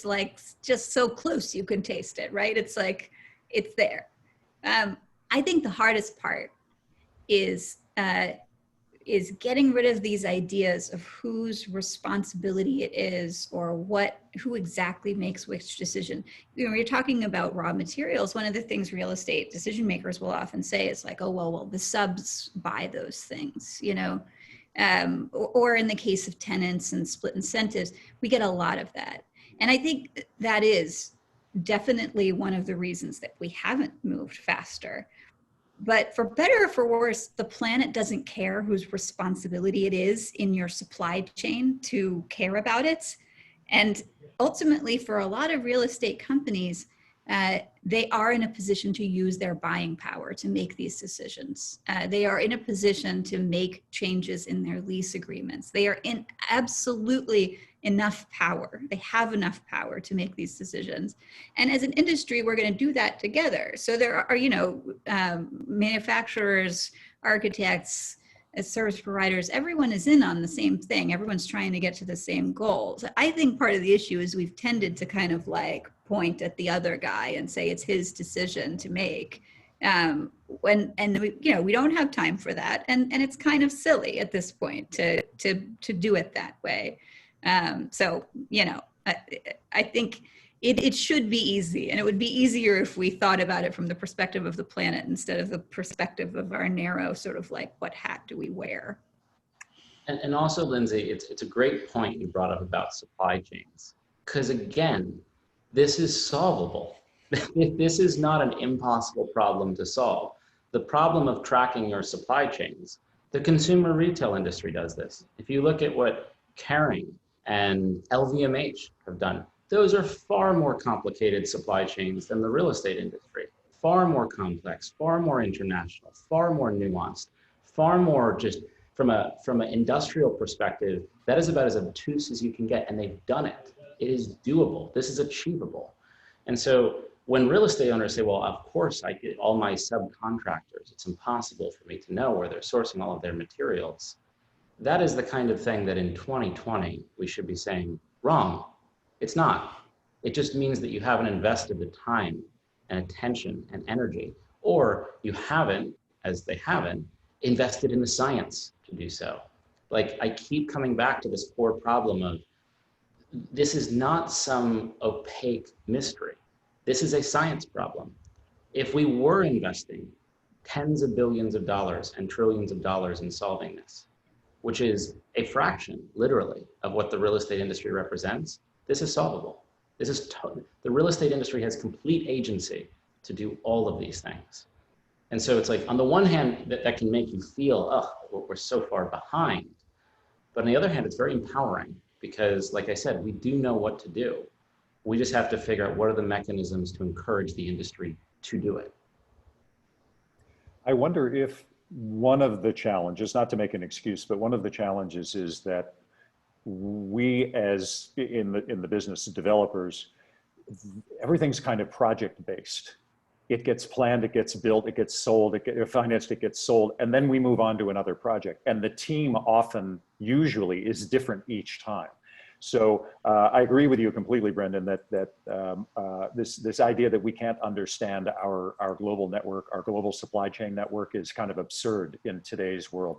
like just so close you can taste it, right? It's like, it's there. I think the hardest part is getting rid of these ideas of whose responsibility it is or who exactly makes which decision. You know, when you're talking about raw materials, one of the things real estate decision makers will often say is like, oh, well, the subs buy those things, you know? Or in the case of tenants and split incentives, we get a lot of that. And I think that is definitely one of the reasons that we haven't moved faster. But for better or for worse, the planet doesn't care whose responsibility it is in your supply chain to care about it. And ultimately, for a lot of real estate companies, they are in a position to use their buying power to make these decisions. They are in a position to make changes in their lease agreements. They are in absolutely enough power. They have enough power to make these decisions. And as an industry, we're going to do that together. So there are, you know, manufacturers, architects, service providers, everyone is in on the same thing. Everyone's trying to get to the same goals. I think part of the issue is we've tended to kind of like point at the other guy and say it's his decision to make. We don't have time for that. And it's kind of silly at this point to do it that way. So, you know, I think it should be easy, and it would be easier if we thought about it from the perspective of the planet instead of the perspective of our narrow sort of like, what hat do we wear? And also, Lindsay, it's a great point you brought up about supply chains, because again, this is solvable. This is not an impossible problem to solve. The problem of tracking your supply chains, the consumer retail industry does this. If you look at what Kering and LVMH have done, those are far more complicated supply chains than the real estate industry. Far more complex, far more international, far more nuanced, far more just from an industrial perspective, that is about as obtuse as you can get, and they've done it. It is doable. This is achievable. And so when real estate owners say, well, of course I get all my subcontractors, it's impossible for me to know where they're sourcing all of their materials. That is the kind of thing that in 2020, we should be saying, wrong. It's not. It just means that you haven't invested the time and attention and energy, or you haven't, as they haven't, invested in the science to do so. Like, I keep coming back to this core problem of, this is not some opaque mystery. This is a science problem. If we were investing tens of billions of dollars and trillions of dollars in solving this, which is a fraction, literally, of what the real estate industry represents, this is solvable. The real estate industry has complete agency to do all of these things. And so it's like, on the one hand, that can make you feel, oh, we're so far behind. But on the other hand, it's very empowering because, like I said, we do know what to do. We just have to figure out what are the mechanisms to encourage the industry to do it. I wonder if one of the challenges, not to make an excuse, but one of the challenges is that we, as in the business developers, everything's kind of project based. It gets planned, it gets built, it gets sold, it gets financed, it gets sold, and then we move on to another project. And the team often, usually, is different each time. So I agree with you completely, Brendan, that this idea that we can't understand our global network, our global supply chain network, is kind of absurd in today's world.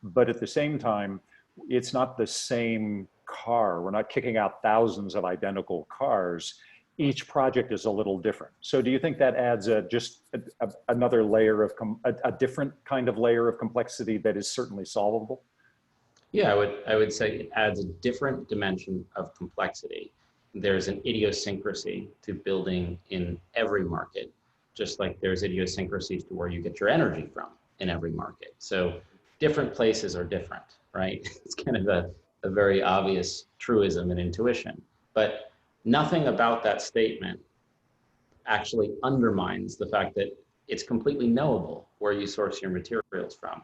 But at the same time, it's not the same car. We're not kicking out thousands of identical cars. Each project is a little different. So do you think that adds another layer of, a different kind of layer of complexity that is certainly solvable? Yeah, I would say it adds a different dimension of complexity. There's an idiosyncrasy to building in every market, just like there's idiosyncrasies to where you get your energy from in every market. So different places are different, right? It's kind of a very obvious truism and intuition, but nothing about that statement actually undermines the fact that it's completely knowable where you source your materials from.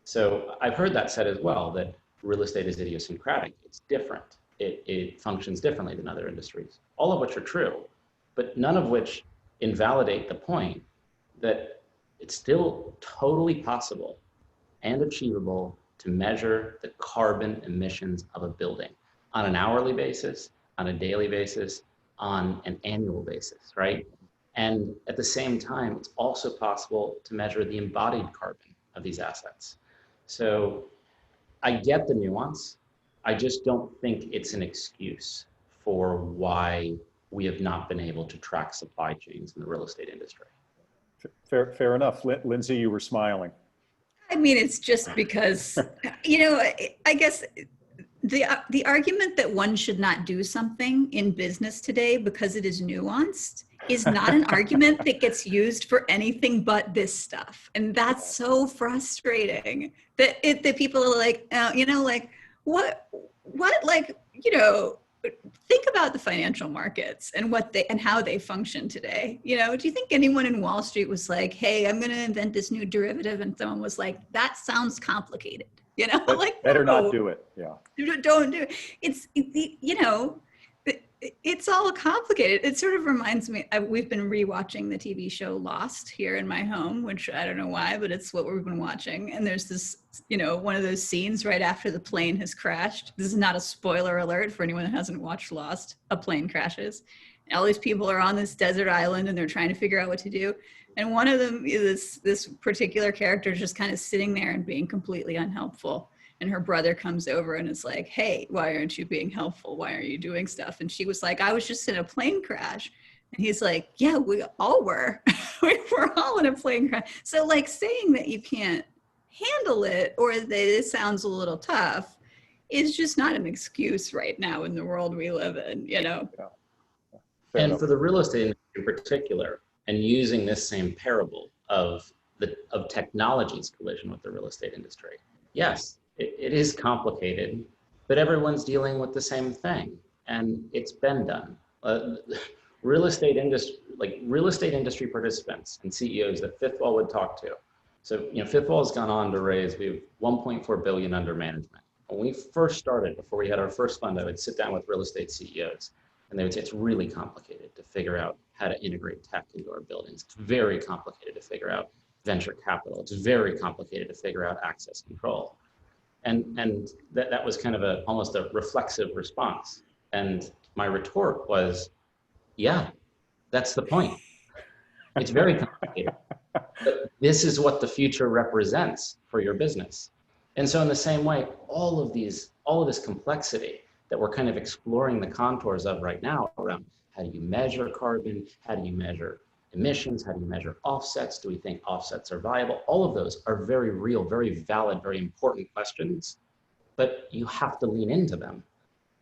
So I've heard that said as well, that real estate is idiosyncratic. It's different. It functions differently than other industries, all of which are true, but none of which invalidate the point that it's still totally possible and achievable to measure the carbon emissions of a building on an hourly basis, on a daily basis, on an annual basis, right? And at the same time, it's also possible to measure the embodied carbon of these assets. So I get the nuance. I just don't think it's an excuse for why we have not been able to track supply chains in the real estate industry. Fair enough. Lindsay, you were smiling. I mean, it's just because, you know, I guess the argument that one should not do something in business today because it is nuanced is not an argument that gets used for anything but this stuff. And that's so frustrating that that people are like, you know, like what, like, you know, think about the financial markets and how they function today. You know, do you think anyone in Wall Street was like, hey, I'm going to invent this new derivative? And someone was like, that sounds complicated. You know, like, better not do it. Yeah. Don't do it. You know, it's all complicated. It sort of reminds me, we've been rewatching the TV show Lost here in my home, which I don't know why, but it's what we've been watching. And there's this, you know, one of those scenes right after the plane has crashed. This is not a spoiler alert for anyone that hasn't watched Lost. A plane crashes. And all these people are on this desert island and they're trying to figure out what to do. And one of them is this particular character just kind of sitting there and being completely unhelpful. And her brother comes over and is like, hey, why aren't you being helpful? Why aren't you doing stuff? And she was like, I was just in a plane crash. And he's like, yeah, we all were. We were all in a plane crash. So like saying that you can't handle it or that it sounds a little tough is just not an excuse right now in the world we live in, you know? Yeah. And for the real estate industry in particular, and using this same parable of technology's collision with the real estate industry, yes, it is complicated, but everyone's dealing with the same thing, and it's been done. Real estate industry participants and CEOs that Fifth Wall would talk to. So, you know, Fifth Wall has gone on to raise, we have 1.4 billion under management. When we first started, before we had our first fund, I would sit down with real estate CEOs, and they would say it's really complicated to figure out how to integrate tech into our buildings. It's very complicated to figure out venture capital. It's very complicated to figure out access control. And that was kind of almost a reflexive response. And my retort was, yeah, that's the point. It's very complicated. But this is what the future represents for your business. And so in the same way, all of this complexity that we're kind of exploring the contours of right now around how do you measure carbon, how do you measure emissions, how do you measure offsets, do we think offsets are viable? All of those are very real, very valid, very important questions, but you have to lean into them.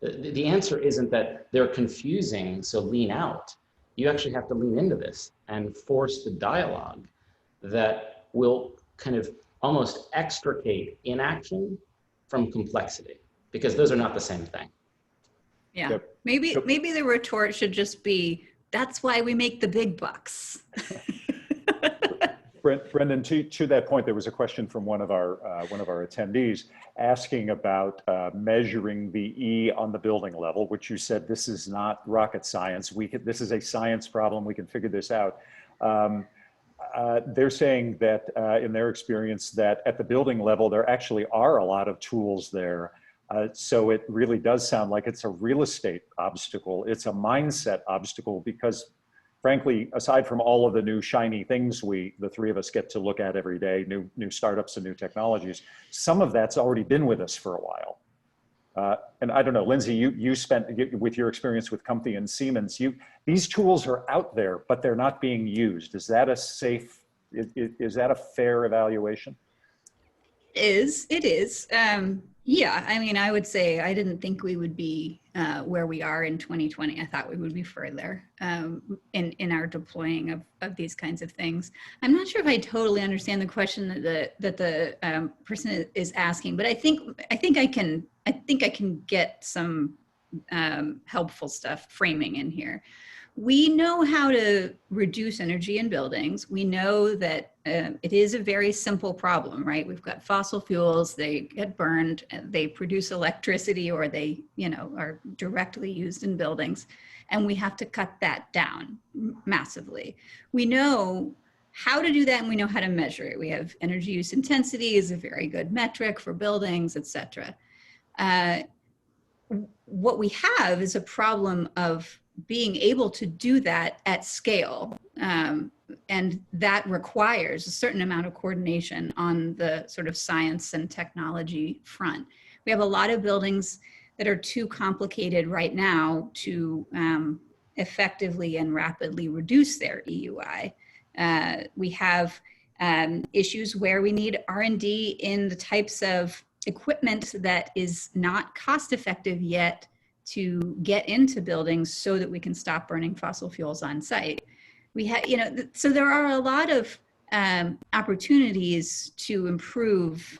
The answer isn't that they're confusing, so lean out. You actually have to lean into this and force the dialogue that will kind of almost extricate inaction from complexity, because those are not the same thing. Yeah, Yep. maybe the retort should just be, that's why we make the big bucks. Brendan, to that point, there was a question from one of our attendees asking about measuring the E on the building level, which you said this is not rocket science. This is a science problem. We can figure this out. They're saying that in their experience that at the building level, there actually are a lot of tools there. So it really does sound like it's a real estate obstacle. It's a mindset obstacle because, frankly, aside from all of the new shiny things the three of us get to look at every day, new startups and new technologies, some of that's already been with us for a while. And I don't know, Lindsay, you spent, with your experience with Comfy and Siemens, these tools are out there, but they're not being used. Is that is that a fair evaluation? It is. Yeah, I mean, I would say I didn't think we would be where we are in 2020. I thought we would be further in our deploying of these kinds of things. I'm not sure if I totally understand the question that the person is asking, but I think I can get some helpful stuff framing in here. We know how to reduce energy in buildings. We know that it is a very simple problem, right? We've got fossil fuels, they get burned, they produce electricity, or they, are directly used in buildings. And we have to cut that down massively. We know how to do that, and we know how to measure it. We have energy use intensity is a very good metric for buildings, et cetera. What we have is a problem of being able to do that at scale. And that requires a certain amount of coordination on the sort of science and technology front. We have a lot of buildings that are too complicated right now to effectively and rapidly reduce their EUI. We have issues where we need R&D in the types of equipment that is not cost effective yet to get into buildings so that we can stop burning fossil fuels on site. We have, so there are a lot of opportunities to improve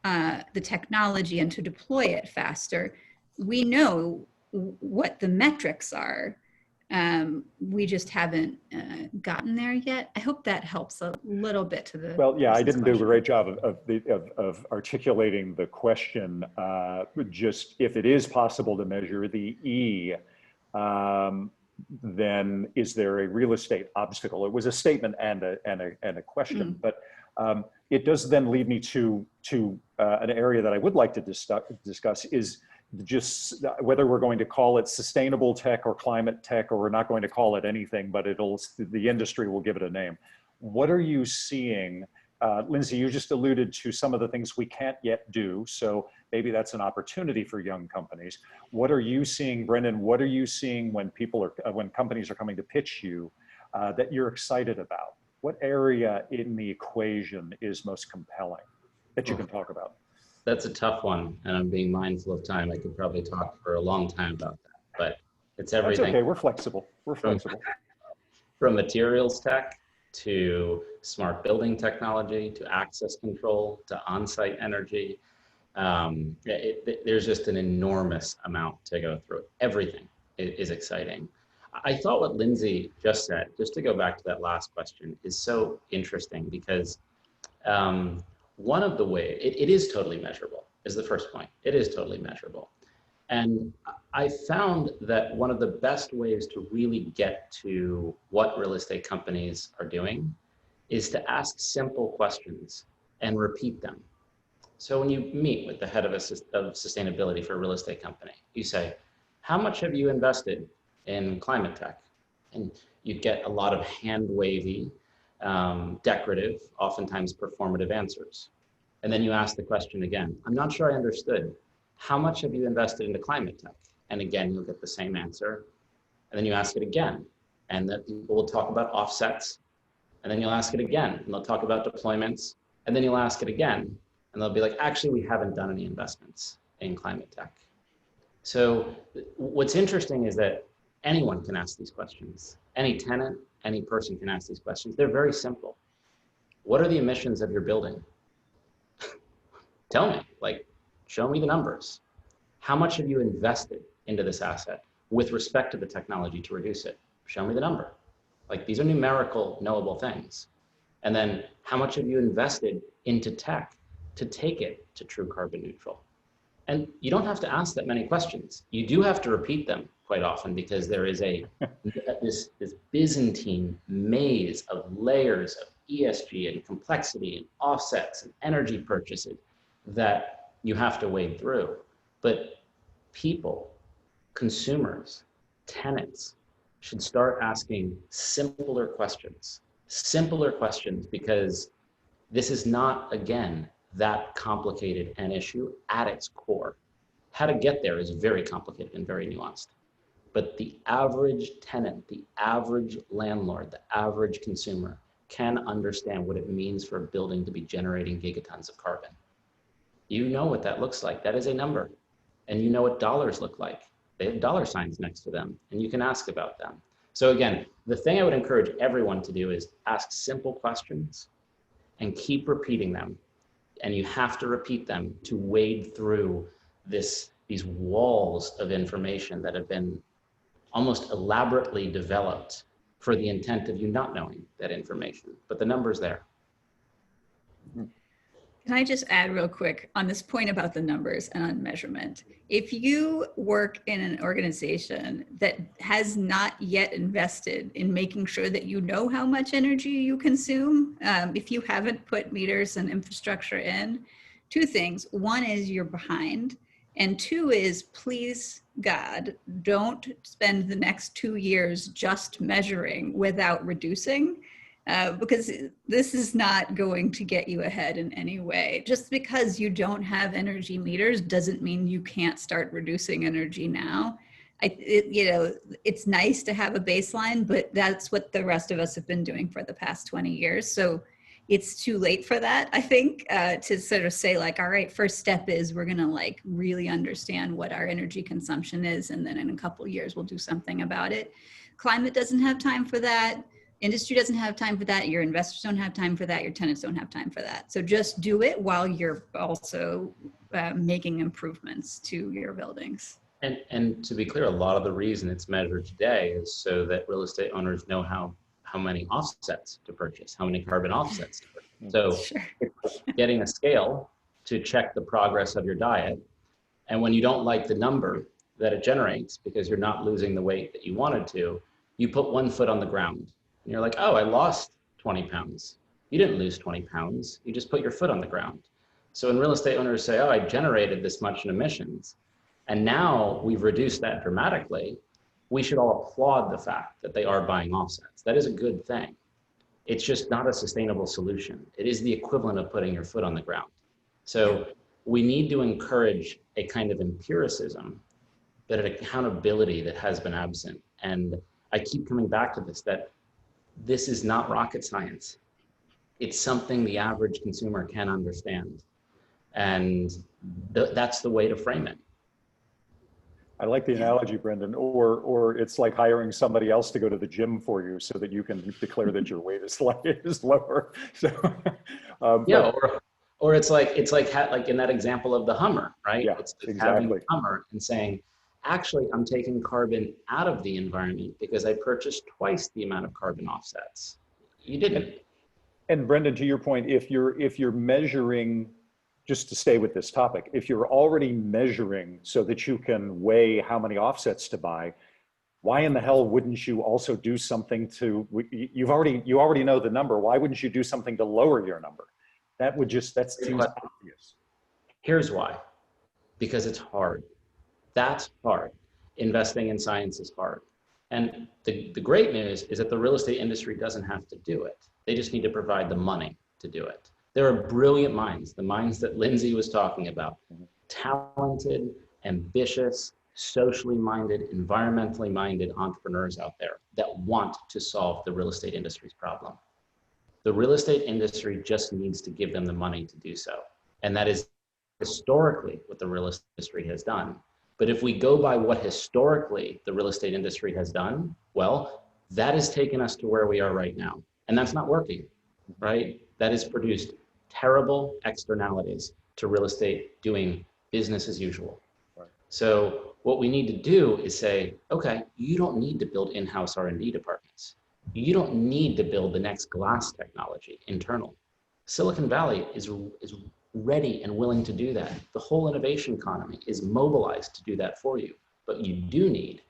the technology and to deploy it faster. We know what the metrics are. We just haven't gotten there yet. I hope that helps a little bit to the. Well, yeah, I didn't do a question. great job of articulating the question. Just if it is possible to measure the E, then is there a real estate obstacle? It was a statement and a question, but it does then lead me to an area that I would like to discuss is just whether we're going to call it sustainable tech or climate tech, or we're not going to call it anything, but the industry will give it a name. What are you seeing? Lindsay, you just alluded to some of the things we can't yet do. So maybe that's an opportunity for young companies. What are you seeing, Brendan? What are you seeing when when companies are coming to pitch you that you're excited about? What area in the equation is most compelling that you can talk about? That's a tough one, and I'm being mindful of time. I could probably talk for a long time about that, but it's everything. That's okay, we're flexible. We're flexible. From materials tech to smart building technology, to access control, to on-site energy. There's just an enormous amount to go through. Everything is exciting. I thought what Lindsay just said, just to go back to that last question, is so interesting because one of the ways, it is totally measurable, is the first point. It is totally measurable. And I found that one of the best ways to really get to what real estate companies are doing is to ask simple questions and repeat them. So when you meet with the head of sustainability for a real estate company, you say, how much have you invested in climate tech? And you'd get a lot of hand-wavy, decorative, oftentimes performative answers. And then you ask the question again, I'm not sure I understood. How much have you invested into climate tech? And again, you'll get the same answer. And then you ask it again, and that people will talk about offsets. And then you'll ask it again, and they'll talk about deployments. And then you'll ask it again, and they'll be like, actually, we haven't done any investments in climate tech. So what's interesting is that anyone can ask these questions. Any tenant, any person can ask these questions. They're very simple. What are the emissions of your building? Tell me, like, show me the numbers. How much have you invested into this asset with respect to the technology to reduce it? Show me the number. Like, these are numerical, knowable things. And then how much have you invested into tech to take it to true carbon neutral? And you don't have to ask that many questions. You do have to repeat them quite often because there is this Byzantine maze of layers of ESG and complexity and offsets and energy purchases that you have to wade through. But people, consumers, tenants should start asking simpler questions because this is not, again, that complicated an issue at its core. How to get there is very complicated and very nuanced. But the average tenant, the average landlord, the average consumer can understand what it means for a building to be generating gigatons of carbon. You know what that looks like. That is a number. And you know what dollars look like. They have dollar signs next to them, and you can ask about them. So again, the thing I would encourage everyone to do is ask simple questions and keep repeating them. And you have to repeat them to wade through these walls of information that have been almost elaborately developed for the intent of you not knowing that information, but the number's there. Can I just add real quick on this point about the numbers and on measurement? If you work in an organization that has not yet invested in making sure that you know how much energy you consume, if you haven't put meters and infrastructure in, two things. One is you're behind, and two is, please God, don't spend the next 2 years just measuring without reducing. Because this is not going to get you ahead in any way. Just because you don't have energy meters doesn't mean you can't start reducing energy now. It's nice to have a baseline, but that's what the rest of us have been doing for the past 20 years. So it's too late for that, I think, to sort of say like, all right, first step is we're gonna like really understand what our energy consumption is, and then in a couple of years we'll do something about it. Climate doesn't have time for that. Industry doesn't have time for that. Your investors don't have time for that. Your tenants don't have time for that. So just do it while you're also making improvements to your buildings. And to be clear, a lot of the reason it's measured today is so that real estate owners know how many offsets to purchase, how many carbon offsets to purchase. So Sure. It's getting a scale to check the progress of your diet. And when you don't like the number that it generates because you're not losing the weight that you wanted to, you put 1 foot on the ground. And you're like, oh, I lost 20 pounds. You didn't lose 20 pounds. You just put your foot on the ground. So when real estate owners say, oh, I generated this much in emissions, and now we've reduced that dramatically, we should all applaud the fact that they are buying offsets. That is a good thing. It's just not a sustainable solution. It is the equivalent of putting your foot on the ground. So we need to encourage a kind of empiricism, but an accountability that has been absent. And I keep coming back to this, that this is not rocket science. It's something the average consumer can understand. And that's the way to frame it. I like the analogy, Brendan, or it's like hiring somebody else to go to the gym for you so that you can declare that your weight is lower. So, yeah, or it's like in that example of the Hummer, right? Yeah, it's exactly. Having a Hummer and saying, actually, I'm taking carbon out of the environment because I purchased twice the amount of carbon offsets. You didn't. And Brendan, to your point, if you're measuring, just to stay with this topic, if you're already measuring so that you can weigh how many offsets to buy, why in the hell wouldn't you also do something to, you already know the number, why wouldn't you do something to lower your number? That seems obvious. Here's why. Because it's hard. That's hard. Investing in science is hard. And the great news is that the real estate industry doesn't have to do it. They just need to provide the money to do it. There are brilliant minds, the minds that Lindsay was talking about, talented, ambitious, socially minded, environmentally minded entrepreneurs out there that want to solve the real estate industry's problem. The real estate industry just needs to give them the money to do so. And that is historically what the real estate industry has done. But if we go by what historically the real estate industry has done, well, that has taken us to where we are right now. And that's not working, right? That has produced terrible externalities to real estate doing business as usual. Right. So what we need to do is say, okay, you don't need to build in-house R&D departments. You don't need to build the next glass technology internal. Silicon Valley is ready and willing to do that. The whole innovation economy is mobilized to do that for you. But you do need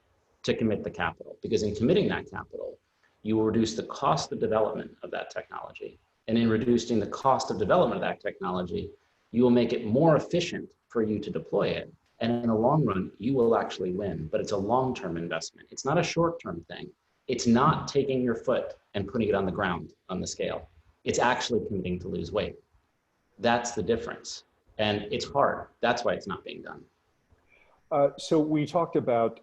to commit the capital, because in committing that capital, you will reduce the cost of development of that technology. And in reducing the cost of development of that technology, you will make it more efficient for you to deploy it. And in the long run, you will actually win. But it's a long-term investment. It's not a short-term thing. It's not taking your foot and putting it on the ground on the scale. It's actually committing to lose weight. That's the difference. And it's hard. That's why it's not being done. So we talked about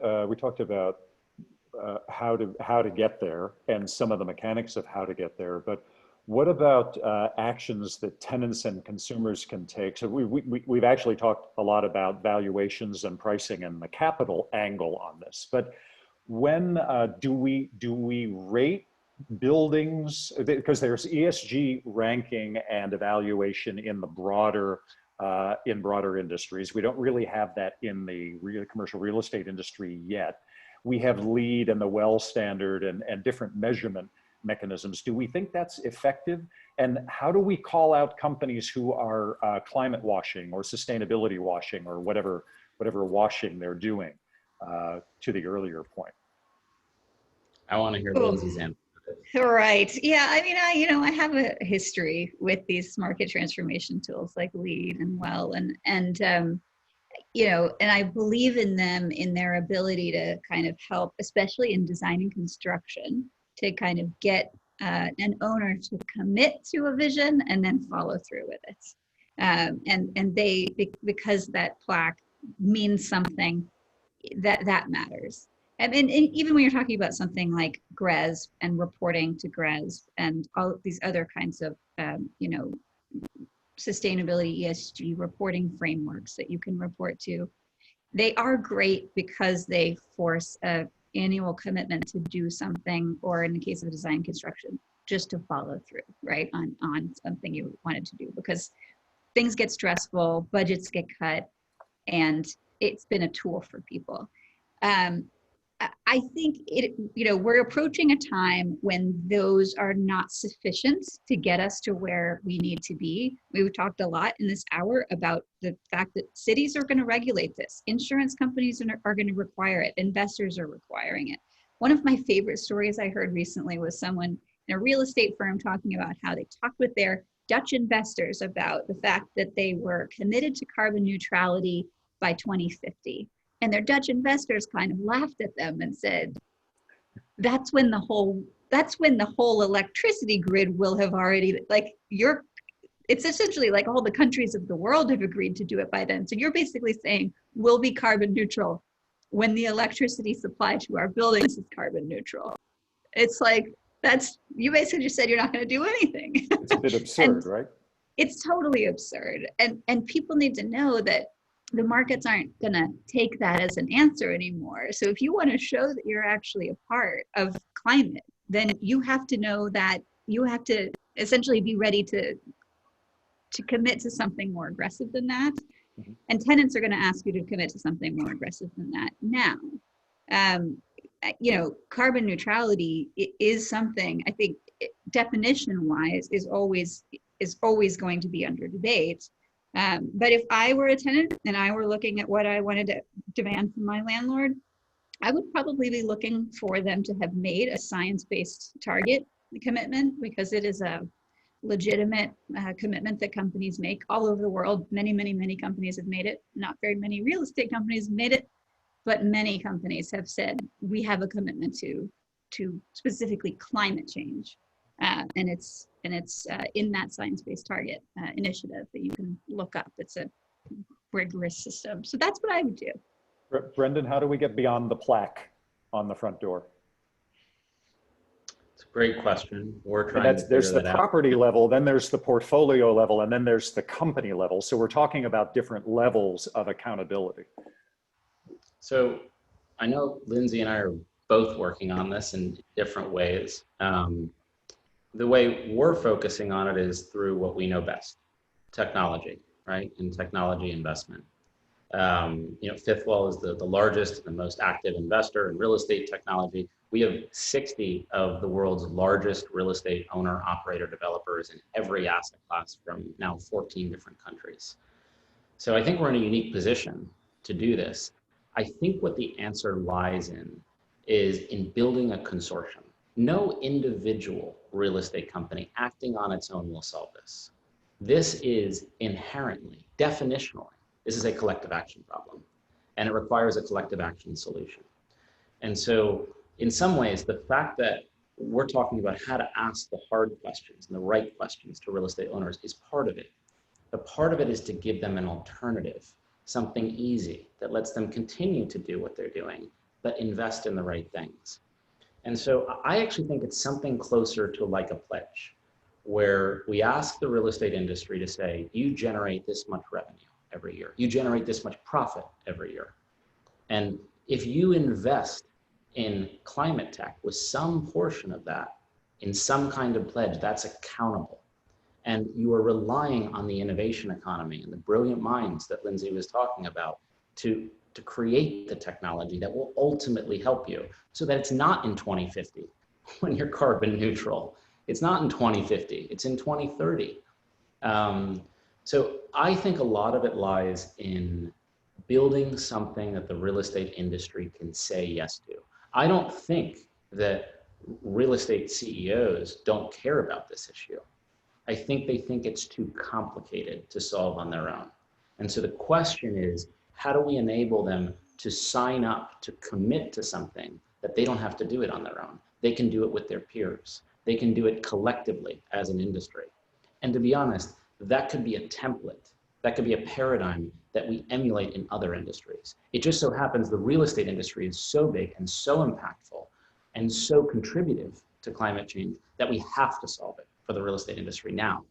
how to get there and some of the mechanics of how to get there. But what about actions that tenants and consumers can take? So we've actually talked a lot about valuations and pricing and the capital angle on this. But when do we rate buildings, because there's ESG ranking and evaluation in the broader industries. We don't really have that in the commercial real estate industry yet. We have LEED and the WELL standard and different measurement mechanisms. Do we think that's effective? And how do we call out companies who are climate washing or sustainability washing or whatever washing they're doing, to the earlier point? I want to hear Lindsay's answer. Right. Yeah. I mean, I have a history with these market transformation tools like LEED and WELL, and I believe in them, in their ability to kind of help, especially in design and construction, to kind of get an owner to commit to a vision and then follow through with it. And they, because that plaque means something that matters. And even when you're talking about something like GRES and reporting to GRES and all of these other kinds of, sustainability, ESG reporting frameworks that you can report to, they are great because they force an annual commitment to do something, or in the case of design construction, just to follow through, right, on something you wanted to do, because things get stressful, budgets get cut, and it's been a tool for people. I think we're approaching a time when those are not sufficient to get us to where we need to be. We've talked a lot in this hour about the fact that cities are going to regulate this. Insurance companies are going to require it. Investors are requiring it. One of my favorite stories I heard recently was someone in a real estate firm talking about how they talked with their Dutch investors about the fact that they were committed to carbon neutrality by 2050. And their Dutch investors kind of laughed at them and said, that's when the whole electricity grid will have already, it's essentially like all the countries of the world have agreed to do it by then. So you're basically saying we'll be carbon neutral when the electricity supply to our buildings is carbon neutral. It's like, you basically just said you're not going to do anything. It's a bit absurd, right? It's totally absurd. And people need to know that the markets aren't going to take that as an answer anymore. So if you want to show that you're actually a part of climate, then you have to know that you have to essentially be ready to commit to something more aggressive than that. Mm-hmm. And tenants are going to ask you to commit to something more aggressive than that now. Carbon neutrality is something, I think, definition-wise, is always going to be under debate. But if I were a tenant and I were looking at what I wanted to demand from my landlord, I would probably be looking for them to have made a science-based target commitment, because it is a legitimate commitment that companies make all over the world. Many, many, many companies have made it. Not very many real estate companies have made it. but many companies have said, we have a commitment to specifically climate change. And it's in that science-based target initiative that you can look up. It's a rigorous system. So that's what I would do. Brendan, how do we get beyond the plaque on the front door? It's a great question. We're trying to There's figure the that out. property level, then there's the portfolio level, and then there's the company level. So we're talking about different levels of accountability. So I know Lindsay and I are both working on this in different ways. The way we're focusing on it is through what we know best, technology, right? And technology investment. Fifth Wall is the largest and the most active investor in real estate technology. We have 60 of the world's largest real estate owner, operator, developers in every asset class from now 14 different countries. So I think we're in a unique position to do this. I think what the answer lies in is in building a consortium. No individual real estate company acting on its own will solve this. This is inherently, definitionally, this is a collective action problem, and it requires a collective action solution. And so in some ways, the fact that we're talking about how to ask the hard questions and the right questions to real estate owners is part of it. But part of it is to give them an alternative, something easy that lets them continue to do what they're doing, but invest in the right things. And so I actually think it's something closer to like a pledge, where we ask the real estate industry to say, you generate this much revenue every year. You generate this much profit every year. And if you invest in climate tech with some portion of that in some kind of pledge, that's accountable. And you are relying on the innovation economy and the brilliant minds that Lindsay was talking about to create the technology that will ultimately help you, so that it's not in 2050 when you're carbon neutral. It's not in 2050, it's in 2030. So I think a lot of it lies in building something that the real estate industry can say yes to. I don't think that real estate CEOs don't care about this issue. I think they think it's too complicated to solve on their own. And so the question is, how do we enable them to sign up, to commit to something that they don't have to do it on their own? They can do it with their peers. They can do it collectively as an industry. And to be honest, that could be a template. That could be a paradigm that we emulate in other industries. It just so happens the real estate industry is so big and so impactful and so contributive to climate change that we have to solve it for the real estate industry now.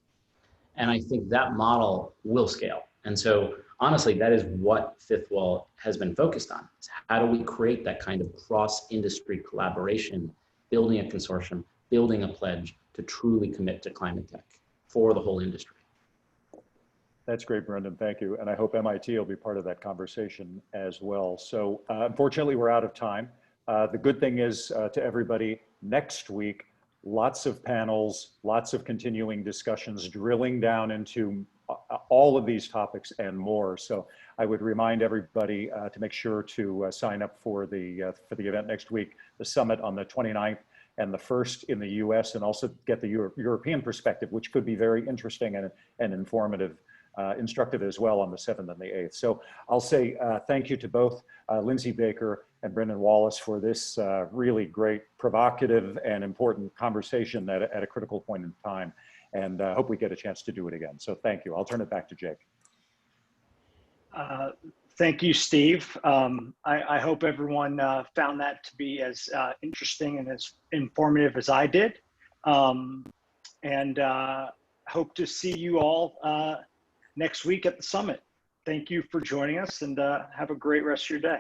And I think that model will scale. And so honestly, that is what Fifth Wall has been focused on. Is how do we create that kind of cross-industry collaboration, building a consortium, building a pledge to truly commit to climate tech for the whole industry. That's great, Brendan. Thank you. And I hope MIT will be part of that conversation as well. So unfortunately, we're out of time. The good thing is to everybody, next week, lots of panels, lots of continuing discussions, drilling down into all of these topics and more. So I would remind everybody to make sure to sign up for the event next week, the summit on the 29th and the 1st in the US, and also get the European perspective, which could be very interesting and informative, instructive as well on the 7th and the 8th. So I'll say thank you to both Lindsay Baker and Brendan Wallace for this really great, provocative and important conversation at a critical point in time. And I hope we get a chance to do it again. So thank you. I'll turn it back to Jake. Thank you, Steve. I hope everyone found that to be as interesting and as informative as I did. And hope to see you all next week at the summit. Thank you for joining us, and have a great rest of your day.